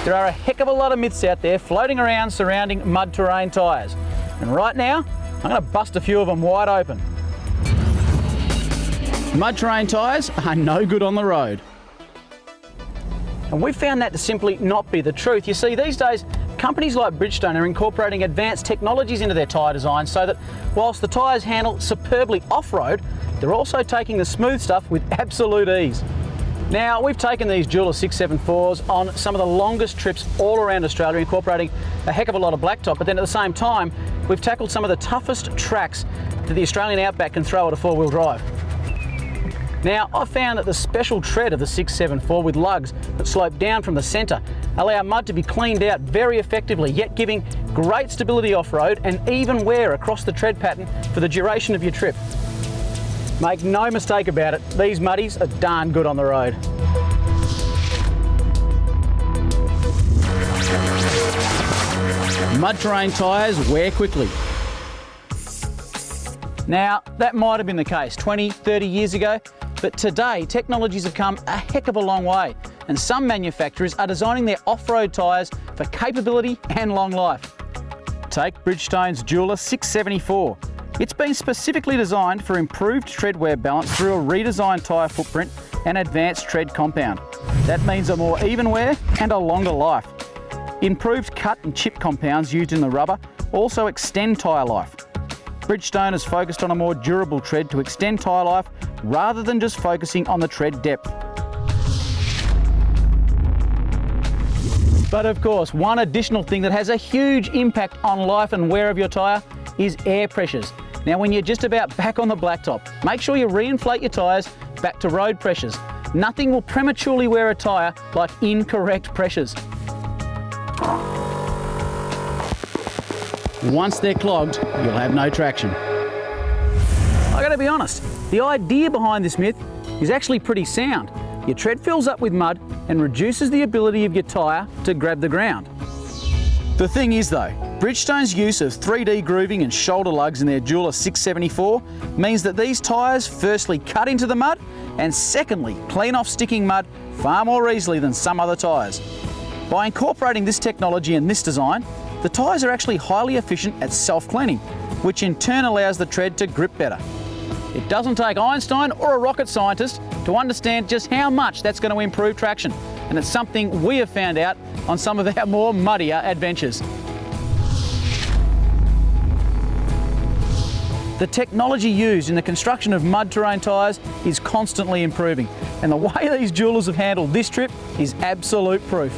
There are a heck of a lot of myths out there floating around surrounding mud terrain tyres. And right now, I'm going to bust a few of them wide open. Mud terrain tyres are no good on the road. And we've found that to simply not be the truth. You see, these days, companies like Bridgestone are incorporating advanced technologies into their tyre design so that whilst the tyres handle superbly off-road, they're also taking the smooth stuff with absolute ease. Now, we've taken these Jeweller 674s on some of the longest trips all around Australia, incorporating a heck of a lot of blacktop, but then at the same time, we've tackled some of the toughest tracks that the Australian outback can throw at a four-wheel drive. Now, I've found that the special tread of the 674 with lugs that slope down from the centre allow mud to be cleaned out very effectively, yet giving great stability off-road and even wear across the tread pattern for the duration of your trip. Make no mistake about it, these muddies are darn good on the road. Mud terrain tyres wear quickly. Now, that might have been the case 20, 30 years ago, but today technologies have come a heck of a long way, and some manufacturers are designing their off-road tyres for capability and long life. Take Bridgestone's Jeweller 674. It's been specifically designed for improved tread wear balance through a redesigned tyre footprint and advanced tread compound. That means a more even wear and a longer life. Improved cut and chip compounds used in the rubber also extend tyre life. Bridgestone has focused on a more durable tread to extend tyre life rather than just focusing on the tread depth. But of course, one additional thing that has a huge impact on life and wear of your tyre is air pressures. Now, when you're just about back on the blacktop, make sure you re-inflate your tyres back to road pressures. Nothing will prematurely wear a tyre like incorrect pressures. Once they're clogged, you'll have no traction. I gotta be honest, the idea behind this myth is actually pretty sound. Your tread fills up with mud and reduces the ability of your tyre to grab the ground. The thing is though, Bridgestone's use of 3D grooving and shoulder lugs in their Jeweller 674 means that these tyres firstly cut into the mud and secondly clean off sticking mud far more easily than some other tyres. By incorporating this technology and this design, the tyres are actually highly efficient at self-cleaning, which in turn allows the tread to grip better. It doesn't take Einstein or a rocket scientist to understand just how much that's going to improve traction, and it's something we have found out on some of our more muddier adventures. The technology used in the construction of mud terrain tyres is constantly improving, and the way these jewellers have handled this trip is absolute proof.